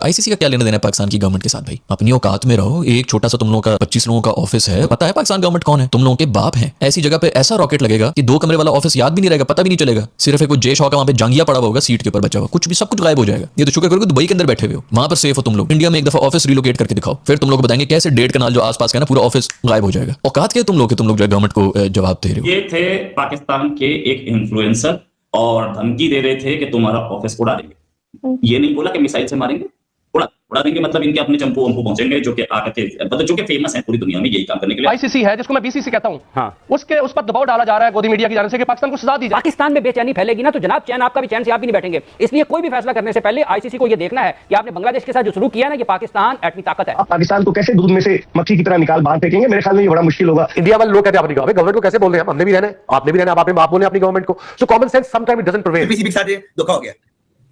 ICC का क्या लेना देना है पाकिस्तान की गवर्नमेंट के साथ भाई? अपनी औकात में रहो। एक छोटा सा तुम लोगों का 25 लोगों का ऑफिस है, पता है पाकिस्तान गवर्नमेंट कौन है? तुम लोगों के बाप हैं। ऐसी जगह पे ऐसा रॉकेट लगेगा कि 2 कमरे वाला ऑफिस याद भी नहीं रहेगा, पता भी नहीं चलेगा। सिर्फ एक वो जे शॉ का वहां पे जंगिया पड़ा हुआ होगा सीट के ऊपर बचा हुआ, कुछ भी सब कुछ गायब हो जाएगा। ये तो शुक्र करो कि दुबई के अंदर बैठे हुए हो, वहां पर सेफ हो तुम लोग। इंडिया में एक दफा ऑफिस रिलोकेट करके दिखाओ, फिर तुम लोग बताएंगे कैसे 1.5 कनाल जो आसपास का ना पूरा ऑफिस गायब हो जाएगा। औकात के तुम लोग जो है गवर्नमेंट को जवाब दे रहे हो। ये थे पाकिस्तान के एक इन्फ्लुएंसर और धमकी दे रहे थे कि तुम्हारा ऑफिस उड़ा देंगे। ये नहीं बोला कि मिसाइल से मारेंगे, उड़ा देंगे। मतलब इनके अपने चंपू वंपू पहुंचेंगे जो कि आकर के मतलब जो कि फेमस है पूरी दुनिया में यही काम करने के लिए। आईसीसी है जिसको मैं बीसीसी कहता हूं, हाँ। उस पर दबाव डाला जा रहा है गोदी मीडिया की जाने से कि पाकिस्तान को सजा दी जाए। पाकिस्तान में बेचैनी फैलेगी ना तो जनाब चैन आपका भी चैन से आप भी नहीं बैठेंगे। इसलिए कोई भी फैसला करने से पहले आईसीसी को यह देखना है कि आपने बांग्लादेश के साथ जो शुरू किया ना, कि पाकिस्तान एटमी ताकत है। पाकिस्तान को कैसे दूध में से मक्खी की तरह निकाल बाहर फेंकेंगे, मेरे ख्याल में ये बड़ा मुश्किल होगा। इंडिया वाले लोग कहते हैं अपनी गवर्नमेंट को कैसे बोल रहे हैं, हमने भी रहना है, आपने भी रहना है, आप बोले अपनी गवर्नमेंट को। So common sense sometime it doesn't prevail. किसी के साथ धोखा हो गया।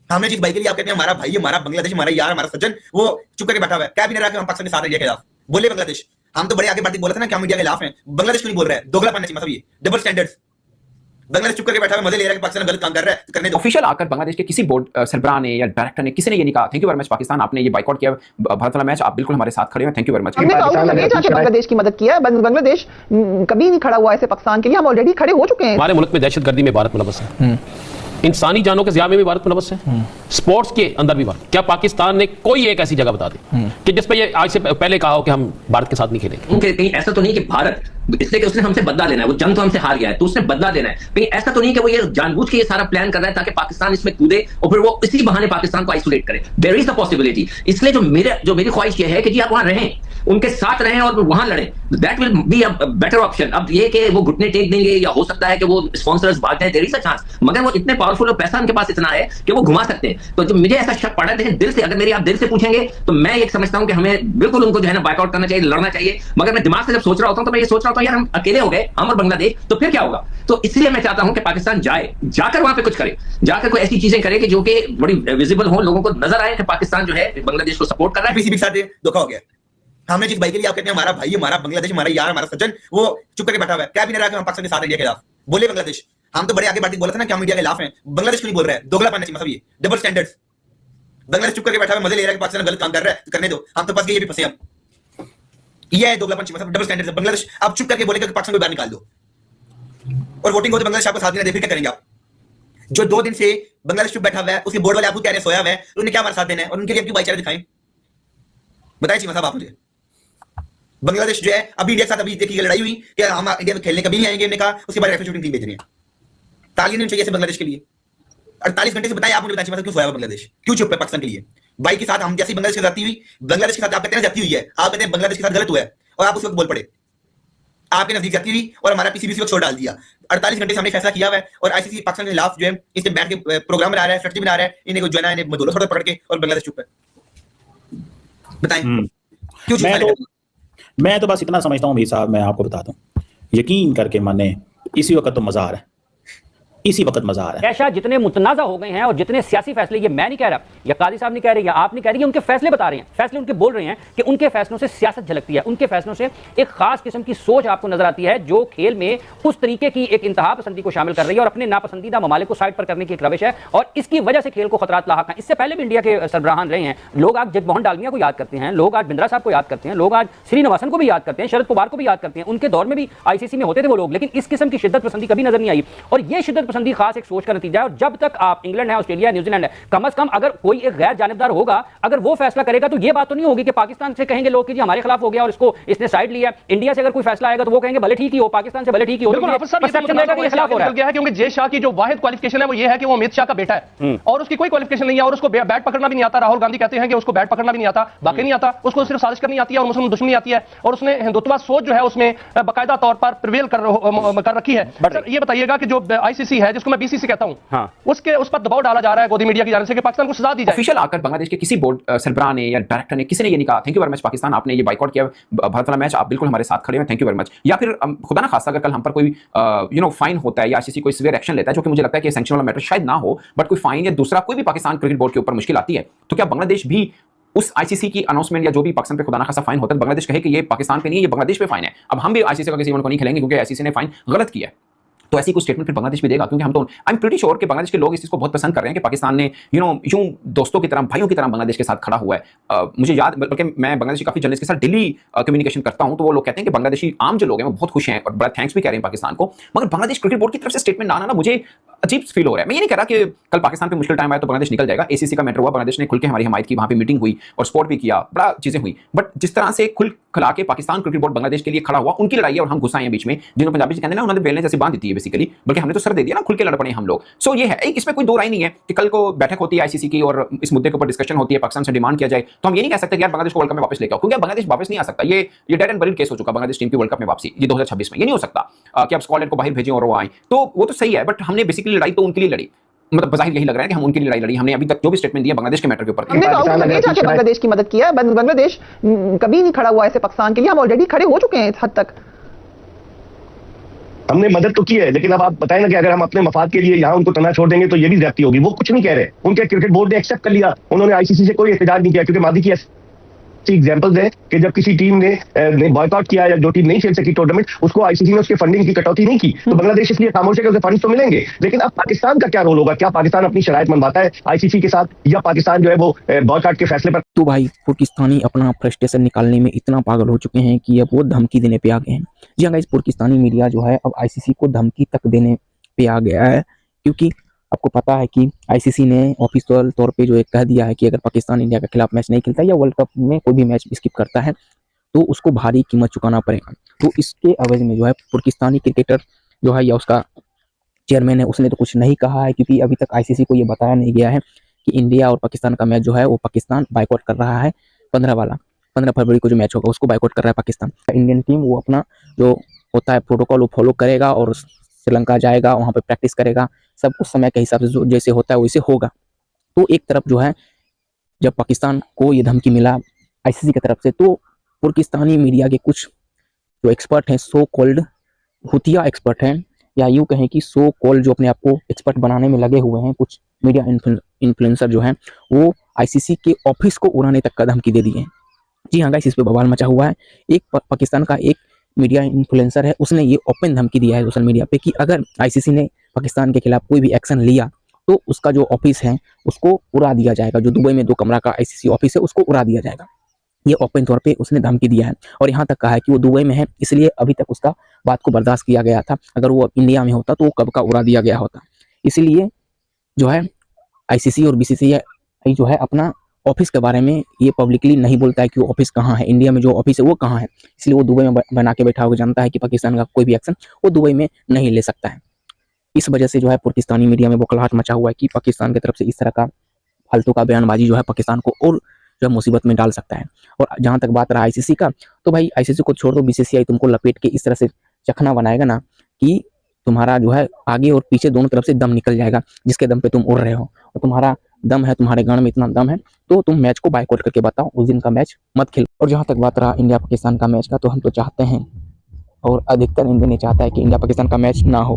हमने जिस भाई के लिए आप कहते हैं हमारा भाई, हमारा बांग्लादेश, हमारा यार, हमारा सज्जन, वो चुप करके बैठा हुआ है। क्या भी नहीं रहा कि हम पाकिस्तान के साथ इंडिया के खिलाफ बोले। बांग्लादेश हम तो बड़े आगे बढ़ते बोला था ना कि हम इंडिया के खिलाफ हैं। बांग्लादेश क्यों नहीं बोल रहा है? दोगला पाना चाहिए, मतलब ये डबल स्टैंडर्ड्स। बांग्लादेश चुप करके बैठा है, मजे ले रहा है कि पाकिस्तान गलत काम कर रहा है, तो करने दो। ऑफिशियल आकर बांग्लादेश के किसी बोर्ड सरबराह ने या डायरेक्टर ने किसी ने ये नहीं कहा thank you very much Pakistan, आपने ये बाइकआउट किया भारत वाला मैच, आप बिल्कुल हमारे साथ खड़े हैं, थैंक यू वेरी मच। हमने जाके बांग्लादेश की मदद किया। बांग्लादेश कभी नहीं खड़ा हुआ ऐसे पाकिस्तान के लिए, हम ऑलरेडी खड़े हो चुके हैं। हमारे मुल्क में दहशतगर्दी में भारत मुलव्वस है, इंसानी जानों के ज़िया में भी भारत मुलव्वस है, स्पोर्ट्स के अंदर भी भारत। क्या पाकिस्तान ने कोई एक ऐसी जगह बता दी कि जिस पे ये आज से पहले कहा हो कि हम भारत के साथ नहीं खेलेंगे? कहीं ऐसा तो नहीं कि भारत इसलिए कि उसने हमसे बदला लेना है, वो जंग तो हमसे हार गया है तो उसने बदला लेना है। कहीं ऐसा तो नहीं कि वो ये जानबूझ के ये सारा प्लान कर रहा है ताकि पाकिस्तान इसमें कूदे और फिर वो इसी बहाने पाकिस्तान को आइसोलेट करे। There is a possibility. इसलिए जो मेरी ख्वाहिश ये है कि जी आप वहां रहें, उनके साथ रहें और वहां लड़ें। That will be a better option. अब ये कि वो घुटने टेक देंगे या हो सकता है कि वो स्पॉन्सर्स भाग जाए, देयर इज अ चांस, मगर वो इतने पावरफुल और पैसा उनके पास इतना है कि वो घुमा सकते हैं। तो जब मुझे ऐसा शक पड़ा है दिल से, अगर मेरी आप दिल से पूछेंगे तो मैं ये समझता हूं कि हमें बिल्कुल उनको जो है ना बाइकआउट करना चाहिए, लड़ना चाहिए। मगर मैं दिमाग से जब सोच रहा होता हूं तो मैं ये सोच रहा होता हूं यार हम अकेले हो गए, हम और बांग्लादेश, तो फिर क्या होगा? तो इसलिए मैं चाहता हूं कि पाकिस्तान जाकर वहां पे कुछ करे, जाकर कोई ऐसी चीजें करे कि जो कि बड़ी विजिबल हो, लोगों को नजर आए कि पाकिस्तान जो है बांग्लादेश को सपोर्ट कर रहा है। किसी के साथ धोखा हो गया। हमने जिस भाई के लिए आप कहते हैं हमारा भाई, हमारा बांग्लादेश, हमारा यार, हमारा सज्जन, वो चुप करके बैठा हुआ है। क्या भी नहीं रहा कि हम पाकिस्तान के साथ इंडिया के खिलाफ बोले। बांग्लादेश हम तो बड़े आगे बढ़ते बोला था ना कि हम इंडिया के खिलाफ हैं। बांग्लादेश क्यों नहीं बोल रहा है? दोगला पाना चाहिए, मतलब ये डबल स्टैंडर्ड्स। बांग्लादेश चुप करके बैठा हुआ, मजे ले रहा है कि पाकिस्तान गलत काम कर रहा है, तो करने दो। हम तो फंस गए, ये भी फंसे। हम ये है दोगलापन, मतलब डबल स्टैंडर्ड्स। बांग्लादेश अब चुप करके बोलेगा कि पाकिस्तान को बाहर निकाल दो और वोटिंग हो तो बांग्लादेश आपको साथ देना दे, फिर क्या करेंगे आप? जो 2 दिन से बांग्लादेश चुप बैठा हुआ है, उसके बोर्ड वाले आपको कह रहे हैं सोया हुआ है, उन्होंने क्या हमारा साथ देना है और उनके लिए क्यों भाईचारा दिखाएं? बताइए चीमा साहब आप मुझे। बांग्लादेश जो है अभी इंडिया के साथ अभी देखिए लड़ाई हुई कि हम इंडिया में खेलने कभी नहीं आएंगे, हमने कहा। उसके बाद राइफल शूटिंग टीम भेज रही है। तालियां नहीं चाहिए बांग्लादेश के लिए। 48 घंटे से बताइए आप मुझे, बताइए क्यों सोया बांग्लादेश, क्यों चुप है पाकिस्तान के लिए? भाई के साथ हम जैसी बांग्लादेश के साथ जाती हुई, बांग्लादेश के साथ आप कहते हैं जाती हुई है, आप कहते हैं बांग्लादेश के साथ गलत हुआ है और आप उस वक्त बोल पड़े। आपके नजदीक जाती हुई और हमारा पीसीबी वक्त छोड़ डाल दिया। 48 घंटे से हमने फैसला किया हुआ है और आईसीसी पाकिस्तान के खिलाफ जो है इससे बैठ के प्रोग्राम बना रहा है, स्ट्रेटजी बना रहा है। इन्हें जो है ना, इन्हें मदोला थोड़ा पकड़ के, और बांग्लादेश चुप है। बताएं क्यों चुप है? मैं तो बस इतना समझता हूँ भाई साहब, मैं आपको बताता हूँ, यकीन करके माने इसी वक्त तो मजा आ रहा है, इसी वक्त मजा आ रहा है। कैशा जितने मुतनाज़ा हो गए हैं और जितने सियासी फैसले, ये मैं नहीं कह रहा, या काजी साहब नहीं कह रहे, या आप नहीं कह रहे, ये उनके फैसले बता रहे हैं, फैसले उनके बोल रहे हैं कि उनके फैसलों से सियासत झलकती है, उनके फैसलों से एक खास किस्म की सोच आपको नजर आती है जो खेल में उस तरीके की एक इंतहा पसंदी को शामिल कर रही है और अपने नापसंदीदा ममालिक को साइड पर करने की एक रविश है, और इसकी वजह से खेल को खतरात लाहक हैं। इससे पहले भी इंडिया के सरबराहान रहे हैं लोग, आज जगमोहन डालमिया को याद करते हैं, लोग आज बिंद्रा साहब को याद करते हैं, लोग आज श्रीनिवासन को भी याद करते हैं, शरद पवार को भी याद करते हैं। उनके दौर में भी आईसीसी में होते थे वो लोग, लेकिन इस किस्म की शिद्दत पसंदी कभी नजर नहीं आई। और ये शिद्दत पसंदी खास एक सोच नतीजा है। और जब तक आप इंग्लैंड है, ऑस्ट्रेलिया है, न्यूजीलैंड है, कम से कम अगर कोई एक गैर जानिबदार होगा, अगर वो फैसला करेगा तो ये बात तो नहीं होगी कि पाकिस्तान से कहेंगे लोग कि जी हमारे खिलाफ हो गया और इसको इसने साइड लिया। इंडिया से अगर कोई फैसला आएगा तो वो कहेंगे भले ठीक ही हो, पाकिस्तान से भले ठीक ही हो, गया है क्योंकि जे शाह की जो वाहिद क्वालिफिकेशन है वो ये है कि वो अमित शाह का बेटा है और उसकी कोई क्वालिफिकेशन नहीं है और उसको बैट पकड़ना भी नहीं आता। राहुल गांधी कहते हैं कि उसको बैट पकड़ना भी नहीं आता, बाकी नहीं आता, उसको सिर्फ साजिश करनी आती है और मुस्लिम दुश्मनी आती है और उसने हिंदुत्ववाद सोच जो है उसमें बाकायदा तौर पर प्रिवेल कर रखी है। ये बताइएगा कि जो आईसीसी है जिसको मैं बीसीसी कहता हूं, उस पर दबाव डाला जा रहा है गोदी मीडिया की जाने से कि पाकिस्तान को सजा दी जाए। ऑफिशियल आकर बांग्लादेश के किसी बोर्ड सरबराह ने या डायरेक्टर ने किसी ने ये नहीं कहा thank you very much Pakistan, आपने ये बाइकआउट किया भारत वाला मैच, आप बिल्कुल हमारे साथ खड़े हैं, थैंक यू वेरी मच। या फिर खुदा ना खास्ता अगर कल हम पर कोई फाइन होता है या आईसीसी कोई सीवियर एक्शन लेता है, जो कि मुझे लगता है कि सैंक्शन वाला मैटर शायद ना हो, बट कोई फाइन या दूसरा कोई भी पाकिस्तान क्रिकेट बोर्ड के ऊपर मुश्किल आती है, तो क्या बांग्लादेश भी उस आईसीसी की अनाउंसमेंट या जो भी पाकिस्तान पे खुदा ना खास्ता फाइन होता है, बांग्लादेश कहे कि ये पाकिस्तान पे नहीं है, ये बांग्लादेश पे फाइन है, अब हम भी आईसीसी का किसी को नहीं खेलेंगे क्योंकि आईसीसी ने फाइन गलत किया है, तो ऐसी कुछ स्टेटमेंट फिर बांग्लादेश भी देगा, क्योंकि हम तो आई एम प्रीटी श्योर कि बांग्लादेश के लोग इस चीज़ को बहुत पसंद कर रहे हैं कि पाकिस्तान ने यूं दोस्तों की तरह, भाइयों की तरह बांग्लादेश के साथ खड़ा हुआ है। मुझे याद, बल्कि मैं बांग्लादेशी काफ़ी जर्नलिस्ट के साथ डेली कम्युनिकेशन करता हूं, तो वो लोग कहते हैं कि बांग्लादेशी आम जो लोग हैं वो बहुत खुश हैं और बड़ा थैंक्स भी कह रहे हैं पाकिस्तान को। मगर बांग्लादेश क्रिकेट बोर्ड की तरफ से स्टेटमेंट आना ना मुझे अजीब फील हो रहा है। मैं ये नहीं कह रहा कि कल पाकिस्तान पे मुश्किल टाइम आया तो बांग्लादेश निकल जाएगा। एसीसी का मैटर हुआ, बांग्लादेश ने खुल के हमारी हिमायत की, वहां पे मीटिंग हुई और सपोर्ट भी किया, बड़ा चीजें हुई। बट जिस तरह से खुल खिला के पाकिस्तान क्रिकेट बोर्ड बांग्लादेश के लिए खड़ा हुआ, उनकी लड़ाई है और हम घुसा हैं बीच में, जिन्होंने पंजाबी कहते हैं ना, उन्होंने बेलने जैसी बांध दी है बेसिकली, बल्कि हमने तो सर दे दिया ना, खुल के लड़ पड़े हम लोग। सो ये है, इसमें कोई दो राय नहीं है कि कल को बैठक होती है आईसीसी की और इस मुद्दे के ऊपर डिस्कशन होती है, पाकिस्तान से डिमांड किया जाए, तो हम ये नहीं कह सकते कि यार बांग्लादेश को वर्ल्ड कप में वापस लेके आओ, क्योंकि बांग्लादेश वापस नहीं आ सकता। ये डेड एंड बरीड केस हो चुका बांग्लादेश टीम की वर्ल्ड कप में वापसी, ये 2026 में ये नहीं हो सकता कि आप स्कॉटलैंड को बाहर भेजें और वो आए। तो वो तो सही है, बट हमने बेसिकली लड़ाई तो उनके लिए लड़ी, मतलब बज़ाहिर यही लग रहा है कि हम उनके लिए लड़ाई लड़ी। हमने अभी तक जो भी स्टेटमेंट दिया बांग्लादेश के मैटर के ऊपर, हमने जाके बांग्लादेश की मदद किया, बांग्लादेश कभी नहीं खड़ा हुआ ऐसे पाकिस्तान के लिए, हम ऑलरेडी खड़े हो चुके हैं इस हद तक। हमने मदद तो की है, लेकिन अब आप बताएं ना कि अगर हम अपने मफाद के लिए यहाँ उनको तना छोड़ देंगे तो ये भी ज्यादती होगी। वो कुछ नहीं कह रहे, उनके क्रिकेट बोर्ड ने एक्सेप्ट कर लिया, उन्होंने आईसीसी से कोई एहतजाज नहीं किया, क्योंकि मादी की एग्जांपल्स है कि जब किसी टीम ने बॉयकॉट किया या जो टीम नहीं खेल सकी टूर्नामेंट, उसको आईसीसी ने उसके फंडिंग की कटौती नहीं की, तो बांग्लादेश इसलिए खामोश है कि उसे फंड्स तो मिलेंगे। लेकिन अब पाकिस्तान का क्या रोल होगा? क्या पाकिस्तान अपनी शरायत मनवाता है आईसीसी के साथ, या पाकिस्तान जो है वो बॉयकॉट के फैसले पर? तो भाई पाकिस्तानी अपना फ्रस्ट्रेशन निकालने में इतना पागल हो चुके हैं कि अब वो धमकी देने पे आ गए हैं। जी हाँ गाइस, पाकिस्तानी मीडिया जो है अब आईसीसी को धमकी तक देने पे आ गया है, क्योंकि आपको पता है कि आईसीसी ने ऑफिशियल तौर पे जो एक कह दिया है कि अगर पाकिस्तान इंडिया के खिलाफ मैच नहीं खेलता या वर्ल्ड कप में कोई भी मैच स्किप करता है तो उसको भारी कीमत चुकाना पड़ेगा। तो इसके एवज में जो है पाकिस्तानी क्रिकेटर जो है या उसका चेयरमैन है, उसने तो कुछ नहीं कहा है, क्योंकि अभी तक आईसीसी को ये बताया नहीं गया है कि इंडिया और पाकिस्तान का मैच जो है वो पाकिस्तान बाइकआउट कर रहा है। 15 फरवरी को जो मैच होगा उसको बाइकआउट कर रहा है पाकिस्तान। इंडियन टीम वो अपना जो होता है प्रोटोकॉल वो फॉलो करेगा और श्रीलंका जाएगा, वहाँ पे प्रैक्टिस करेगा, सब उस समय के हिसाब से जैसे होता है वैसे होगा। तो एक तरफ जो है जब पाकिस्तान को ये धमकी मिला आईसीसी की तरफ से, तो पाकिस्तानी मीडिया के कुछ जो एक्सपर्ट हैं, सो कॉल्ड हुतिया एक्सपर्ट हैं, या यूँ कहें कि सो कॉल्ड जो अपने आप को एक्सपर्ट बनाने में लगे हुए हैं, कुछ मीडिया इन्फ्लुएंसर जो हैं वो आईसीसी के ऑफिस को उड़ाने तक का धमकी दे दिए हैं। जी हाँ गाइस, इस पर बवाल मचा हुआ है। एक पाकिस्तान का एक मीडिया इन्फ्लुएंसर है, उसने ये ओपन धमकी दिया है सोशल मीडिया पे कि अगर आईसीसी ने पाकिस्तान के खिलाफ कोई भी एक्शन लिया तो उसका जो ऑफिस है उसको उड़ा दिया जाएगा, जो दुबई में 2 कमरा का आईसीसी ऑफिस है उसको उड़ा दिया जाएगा। ये ओपन तौर पे उसने धमकी दिया है और यहाँ तक कहा है कि वो दुबई में है इसलिए अभी तक उसका बात को बर्दाश्त किया गया था, अगर वो इंडिया में होता तो वो कब का उड़ा दिया गया होता। इसलिए जो है आईसीसी और बीसीसीआई जो है अपना ऑफिस के बारे में ये पब्लिकली नहीं बोलता है कि वो ऑफिस कहाँ है, इंडिया में जो ऑफिस है वो कहाँ है, इसलिए वो दुबई में बना के बैठा हुआ जानता है कि पाकिस्तान का कोई भी एक्शन वो दुबई में नहीं ले सकता है। इस वजह से जो है पाकिस्तानी मीडिया में बौखलाहट मचा हुआ है कि पाकिस्तान की तरफ से इस तरह का फालतू का बयानबाजी जो है पाकिस्तान को और जो है मुसीबत में डाल सकता है। और जहाँ तक बात रहा आईसीसी का, तो भाई आईसीसी को छोड़ दो, बीसीसीआई तुमको लपेट के इस तरह से चखना बनाएगा ना कि तुम्हारा जो है आगे और पीछे दोनों तरफ से दम निकल जाएगा, जिसके दम पे तुम उड़ रहे हो और तुम्हारा दम है, तुम्हारे गान में इतना दम है, तो तुम मैच को बाइकआउट करके बताओ, उस दिन का मैच मत खेलो। और जहाँ तक बात रहा इंडिया पाकिस्तान का मैच का, तो हम तो चाहते हैं और अधिकतर इंडिया ने चाहता है कि इंडिया पाकिस्तान का मैच ना हो।